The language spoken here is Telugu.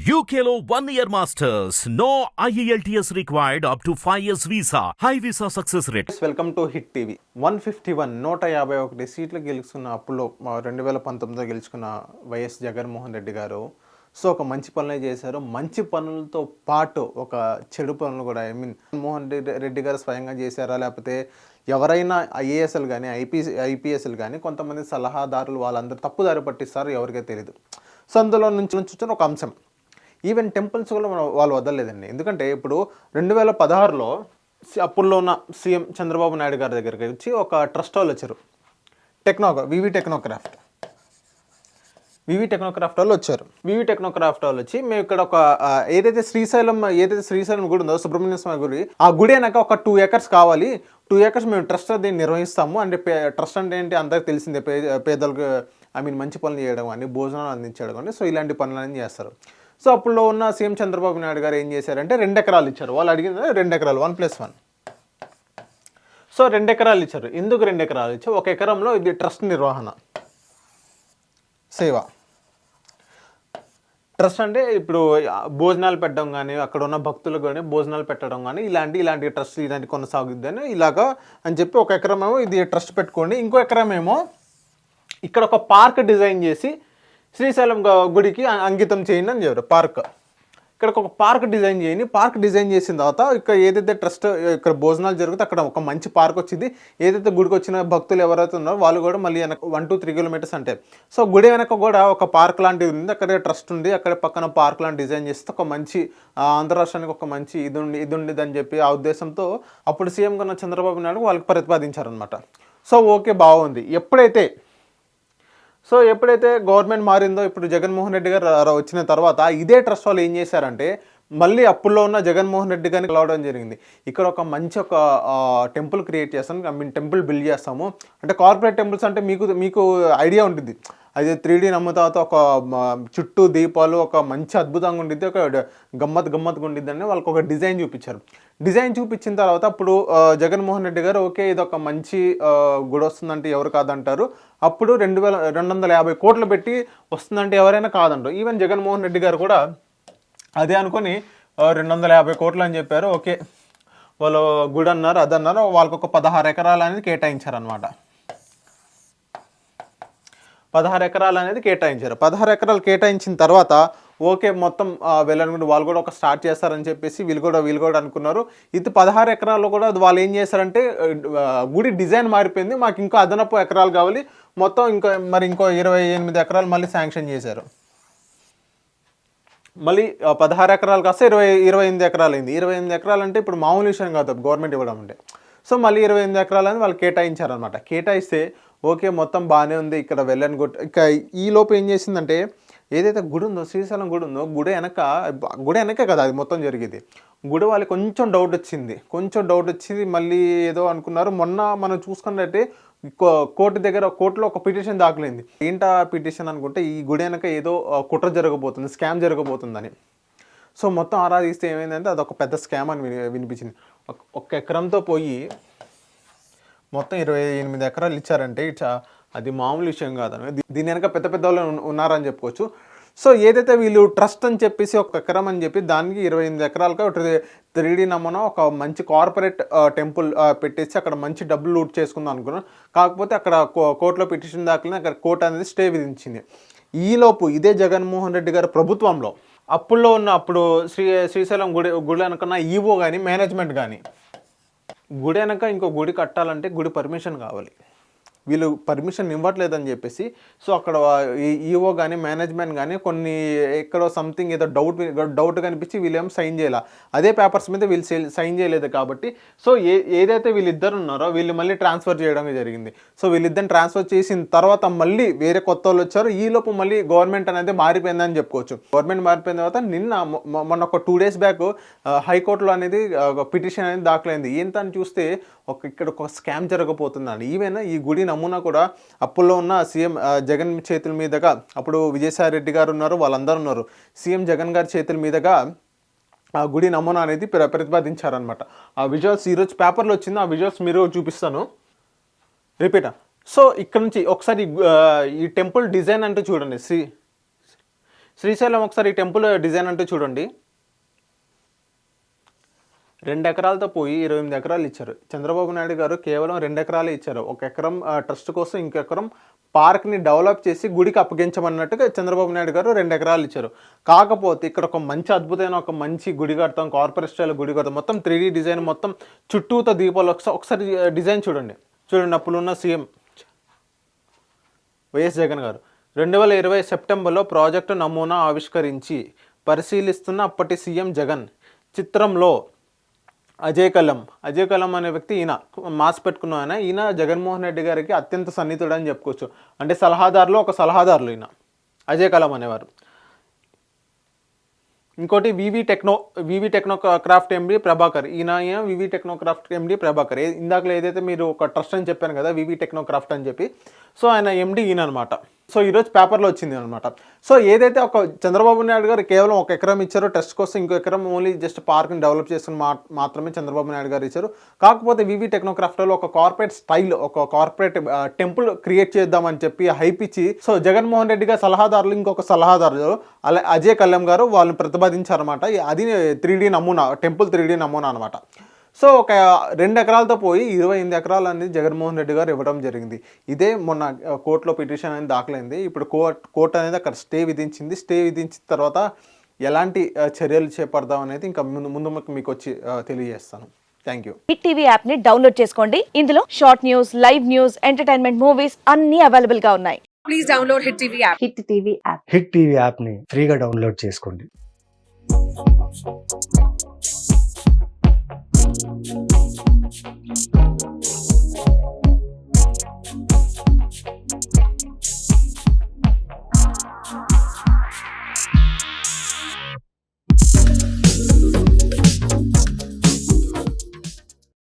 UKLO 1 year masters. No IELTS required up to 5 years visa. High visa success rate. Welcome to hit TV. 151 సీట్లు గెలుచుకున్న అప్పులో 2019లో గెలుచుకున్న వైఎస్ జగన్మోహన్ రెడ్డి గారు సో ఒక మంచి పనులే చేశారు. మంచి పనులతో పాటు ఒక చెడు పనులు కూడా మోహన్ రెడ్డి గారు స్వయంగా చేశారా, లేకపోతే ఎవరైనా ఐఏఎస్ఎల్ కానీ ఐపీఎస్ఎల్ కానీ కొంతమంది సలహాదారులు వాళ్ళందరూ తప్పుదారి పట్టిస్తారు, ఎవరికీ తెలియదు. సో అందులో నుంచి ఒక అంశం, ఈవెన్ టెంపుల్స్ కూడా వాళ్ళు వదలలేదండి. ఎందుకంటే ఇప్పుడు 2016లో అప్పుల్లో ఉన్న సీఎం చంద్రబాబు నాయుడు గారి దగ్గరికి వచ్చి ఒక ట్రస్ట్ వాళ్ళు వచ్చారు, వివి టెక్నోక్రాఫ్ట్ వాళ్ళు వచ్చారు. వివి టెక్నోక్రాఫ్ట్ వాళ్ళు వచ్చి మేము ఇక్కడ ఒక ఏదైతే శ్రీశైలం గుడి ఉందో, సుబ్రహ్మణ్య స్వామి గుడి, ఆ గుడి అయినాక ఒక 2 acres కావాలి, 2 acres మేము ట్రస్ట్ దీన్ని నిర్వహిస్తాము. అంటే ట్రస్ట్ అంటే ఏంటి అందరికి తెలిసిందే, పేదలకు మంచి పనులు చేయడం కానీ, భోజనాలు అందించడం కానీ, సో ఇలాంటి పనులన్నీ చేస్తారు. సో అప్పుడులో ఉన్న సీఎం చంద్రబాబు నాయుడు గారు ఏం చేశారంటే 2 ఎకరాలు ఇచ్చారు. వాళ్ళు అడిగింది 2 ఎకరాలు, 1+1. సో 2 ఎకరాలు ఇచ్చారు. ఎందుకు 2 ఎకరాలు ఇచ్చారు? 1 ఎకరంలో ఇది ట్రస్ట్ నిర్వహణ సేవ. ట్రస్ట్ అంటే ఇప్పుడు భోజనాలు పెట్టడం కానీ, అక్కడ ఉన్న భక్తులకు కానీ భోజనాలు పెట్టడం కానీ, ఇలాంటి ట్రస్ట్ ఇలాంటి కొనసాగుద్దని ఇలాగా అని చెప్పి 1 ఎకరం ఏమో ఇది ట్రస్ట్ పెట్టుకోండి, ఇంకో ఎకరం ఏమో ఇక్కడ ఒక పార్క్ డిజైన్ చేసి శ్రీశైలం గుడికి అంకితం చేయండి అని చెప్పారు. ఇక్కడ ఒక పార్క్ డిజైన్ చేయండి. పార్క్ డిజైన్ చేసిన తర్వాత ఇక్కడ ఏదైతే ట్రస్ట్ ఇక్కడ భోజనాలు జరుగుతాయి అక్కడ ఒక మంచి పార్క్ వచ్చింది. ఏదైతే గుడికి వచ్చిన భక్తులు ఎవరైతే ఉన్నారో వాళ్ళు కూడా మళ్ళీ వెనక 1-3 kilometers అంటే, సో గుడి వెనక కూడా ఒక పార్క్ లాంటిది ఉంది, అక్కడ ట్రస్ట్ ఉంది, అక్కడ పక్కన పార్క్ లాంటి డిజైన్ చేస్తే ఒక మంచి ఆంధ్ర రాష్ట్రానికి ఒక మంచి ఇది ఉండేది అని చెప్పి ఆ ఉద్దేశంతో అప్పుడు సీఎం కన్నా చంద్రబాబు నాయుడు వాళ్ళకి ప్రతిపాదించారనమాట. సో ఓకే, బాగుంది. ఎప్పుడైతే గవర్నమెంట్ మారిందో, ఇప్పుడు జగన్మోహన్ రెడ్డి గారు వచ్చిన తర్వాత ఇదే ట్రస్ట్ వాళ్ళు ఏం చేశారంటే మళ్ళీ అప్పుల్లో ఉన్న జగన్మోహన్ రెడ్డి గారిని కలవడం జరిగింది. ఇక్కడ ఒక మంచి టెంపుల్ క్రియేట్ చేస్తాము, టెంపుల్ బిల్డ్ చేస్తాము. అంటే కార్పొరేట్ టెంపుల్స్ అంటే మీకు ఐడియా ఉంటుంది, అది 3D నమ్ముతాతో ఒక చుట్టూ దీపాలు ఒక మంచి అద్భుతంగా ఉండిద్ది, ఒక గమ్మత్తుగా ఉండిద్ది అని వాళ్ళకి ఒక డిజైన్ చూపించారు. డిజైన్ చూపించిన తర్వాత అప్పుడు జగన్మోహన్ రెడ్డి గారు ఓకే ఇది ఒక మంచి గుడి వస్తుందంటే ఎవరు కాదంటారు. అప్పుడు 250 కోట్లు పెట్టి వస్తుందంటే ఎవరైనా కాదంటారు. ఈవెన్ జగన్మోహన్ రెడ్డి గారు కూడా అదే అనుకొని 250 కోట్లు అని చెప్పారు. ఓకే, వాళ్ళు గుడి అన్నారు, అదన్నారు. వాళ్ళకు ఒక 16 ఎకరాలు అనేది కేటాయించారనమాట. 16 ఎకరాలు అనేది కేటాయించారు. 16 ఎకరాలు కేటాయించిన తర్వాత ఓకే మొత్తం వెళ్ళనుకుంటే వాళ్ళు కూడా ఒక స్టార్ట్ చేస్తారని చెప్పేసి వీళ్ళు కూడా అనుకున్నారు. ఇది 16 ఎకరాల్లో కూడా వాళ్ళు ఏం చేశారంటే గుడి డిజైన్ మారిపోయింది, మాకు ఇంకో అదనపు ఎకరాలు కావాలి, మొత్తం ఇంకో 28 ఎకరాలు మళ్ళీ శాంక్షన్ చేశారు. మళ్ళీ 16 ఎకరాలు కాస్త 28 ఎకరాలు అయింది. 28 ఎకరాలు అంటే ఇప్పుడు మామూలు విషయం కాదు గవర్నమెంట్ ఇవ్వడం అంటే. సో మళ్ళీ 28 ఎకరాలు అని వాళ్ళు కేటాయించారనమాట. కేటాయిస్తే ఓకే మొత్తం బాగానే ఉంది. ఇక్కడ వెళ్ళని ఇక ఈ లోపు ఏం చేసిందంటే ఏదైతే గుడి ఉందో, శ్రీశైలం గుడి ఉందో, గుడి వెనకే కదా అది మొత్తం జరిగేది. గుడి వాళ్ళకి కొంచెం డౌట్ వచ్చింది. మళ్ళీ ఏదో అనుకున్నారు. మొన్న మనం చూసుకున్నట్టే కోర్టులో ఒక పిటిషన్ దాఖలైంది. ఏంటా పిటిషన్ అనుకుంటే ఈ గుడి వెనక ఏదో కుట్ర జరగబోతుంది, స్కామ్ జరగబోతుందని. సో మొత్తం ఆరాధిస్తే ఏమైందంటే అదొక పెద్ద స్కామ్ అని వినిపించింది. 1 ఎకరంతో పోయి మొత్తం 28 ఎకరాలు ఇచ్చారంటే అది మామూలు విషయం కాదని దీని వెనక పెద్ద వాళ్ళు ఉన్నారని చెప్పుకోవచ్చు. సో ఏదైతే వీళ్ళు ట్రస్ట్ అని చెప్పేసి 1 ఎకరం అని చెప్పి దానికి 28 ఎకరాలుగా 3D నమూనా ఒక మంచి కార్పొరేట్ టెంపుల్ పెట్టేసి అక్కడ మంచి డబ్బులు లూట్ చేసుకుందాం అనుకున్నాం. కాకపోతే అక్కడ కోర్టులో పిటిషన్ దాఖలని అక్కడ కోర్టు అనేది స్టే విధించింది. ఈలోపు ఇదే జగన్మోహన్ రెడ్డి గారి ప్రభుత్వంలో అప్పుడు శ్రీశైలం గుడి అనుకున్న ఈవో కానీ మేనేజ్మెంట్ కానీ గుడి వెనక ఇంకో గుడి కట్టాలంటే గుడి పర్మిషన్ కావాలి, వీళ్ళు పర్మిషన్ ఇవ్వట్లేదని చెప్పేసి సో అక్కడ ఈఓ కానీ మేనేజ్మెంట్ కానీ కొన్ని ఎక్కడో సంథింగ్ ఏదో డౌట్ కనిపించి వీళ్ళేమో సైన్ చేయాల, అదే పేపర్స్ మీద వీళ్ళు సైన్ చేయలేదు కాబట్టి సో ఏదైతే వీళ్ళిద్దరు ఉన్నారో వీళ్ళు మళ్ళీ ట్రాన్స్ఫర్ చేయడం జరిగింది. సో వీళ్ళిద్దరిని ట్రాన్స్ఫర్ చేసిన తర్వాత మళ్ళీ వేరే కొత్త వాళ్ళు వచ్చారు. ఈలోపు మళ్ళీ గవర్నమెంట్ అనేది మారిపోయిందని చెప్పుకోవచ్చు. గవర్నమెంట్ మారిపోయిన తర్వాత మొన్న ఒక 2 days బ్యాక్ హైకోర్టులో అనేది పిటిషన్ అనేది దాఖలైంది. ఏంటని చూస్తే ఇక్కడ ఒక స్కామ్ జరగబోతుందండి. ఈవెన్ ఈ గుడి నమూనా కూడా అప్పుల్లో ఉన్న సీఎం జగన్ చేతుల మీదుగా, అప్పుడు విజయసాయి రెడ్డి గారు ఉన్నారు, వాళ్ళందరూ ఉన్నారు, సీఎం జగన్ గారి చేతుల మీదుగా ఆ గుడి నమూనా అనేది ప్రతిపాదించారనమాట. ఆ విజువల్స్ ఈరోజు పేపర్లో వచ్చింది, ఆ విజువల్స్ మీరు చూపిస్తాను. రిపీటా. సో ఇక్కడ నుంచి ఒకసారి ఈ టెంపుల్ డిజైన్ అంటూ చూడండి. శ్రీశైలం ఒకసారి ఈ టెంపుల్ డిజైన్ అంటే చూడండి. 2 ఎకరాలతో పోయి 28 ఎకరాలు ఇచ్చారు. చంద్రబాబు నాయుడు గారు కేవలం 2 ఎకరాలే ఇచ్చారు. 1 ఎకరం ట్రస్ట్ కోసం, ఇంకో ఎకరం పార్క్ని డెవలప్ చేసి గుడికి అప్పగించమన్నట్టుగా చంద్రబాబు నాయుడు గారు 2 ఎకరాలు ఇచ్చారు. కాకపోతే ఇక్కడ ఒక మంచి అద్భుతమైన ఒక మంచి గుడి కడతాం, కార్పొరేట్ స్టైల్ గుడి కడతాం, మొత్తం 3D డిజైన్, మొత్తం చుట్టూతో దీపాలు. ఒకసారి డిజైన్ చూడండి. అప్పుడున్న సీఎం వైఎస్ జగన్ గారు 2020 సెప్టెంబర్లో ప్రాజెక్టు నమూనా ఆవిష్కరించి పరిశీలిస్తున్న అప్పటి సీఎం జగన్. చిత్రంలో అజయ్ కల్లం అనే వ్యక్తి, ఈయన మాస్ పెట్టుకున్న ఈయన జగన్మోహన్ రెడ్డి గారికి అత్యంత సన్నిహితుడు అని చెప్పుకోవచ్చు. అంటే సలహాదారులు ఒక సలహాదారులు ఈయన అజయ్ కల్లం అనేవారు. ఇంకోటి వివి టెక్నోక్రాఫ్ట్ ఎండి ప్రభాకర్. ఈయన వివి టెక్నోక్రాఫ్ట్ ఎండి ప్రభాకర్. ఇందాకలో ఏదైతే మీరు ఒక ట్రస్ట్ అని చెప్పాను కదా, వివి టెక్నోక్రాఫ్ట్ అని చెప్పి, సో ఆయన ఎండి ఈయన అనమాట. సో ఈరోజు పేపర్లో వచ్చింది అనమాట. సో ఏదైతే ఒక చంద్రబాబు నాయుడు గారు కేవలం 1 ఎకరం ఇచ్చారో ట్రస్ట్ కోసం, ఇంకో ఎకరం ఓన్లీ జస్ట్ పార్క్ని డెవలప్ చేసుకుని మాత్రమే చంద్రబాబు నాయుడు గారు ఇచ్చారు. కాకపోతే వివి టెక్నోక్రాఫ్ట్లో ఒక కార్పొరేట్ స్టైల్, ఒక కార్పొరేట్ టెంపుల్ క్రియేట్ చేద్దామని చెప్పి హైప్ ఇచ్చి, సో జగన్మోహన్ రెడ్డి గారు సలహాదారులు, ఇంకొక సలహాదారులు అలా అజయ్ కల్లం గారు వాళ్ళు ప్రతిపాదించారన్నమాట. అది 3D నమూనా, టెంపుల్ 3D నమూనా అనమాట. సో ఒక 2 ఎకరాలతో పోయి 28 ఎకరాలు అనేది జగన్మోహన్ రెడ్డి గారు ఇవ్వడం జరిగింది. ఇదే మొన్న కోర్టులో పిటిషన్ అనేది దాఖలైంది. ఇప్పుడు కోర్టు అనేది అక్కడ స్టే విధించింది. స్టే విధించిన తర్వాత ఎలాంటి చర్యలు చేపడదాం అనేది ఇంకా ముందు మీకు వచ్చి తెలియజేస్తాను. Thank you. Hit TV app ని డౌన్లోడ్ చేసుకోండి. ఇందులో short news, live news, entertainment movies అన్ని అవైలబుల్ గా ఉన్నాయి. Please download Hit TV app. Hit TV app. Hit TV యాప్ని ఫ్రీగా డౌన్లోడ్ చేసుకోండి.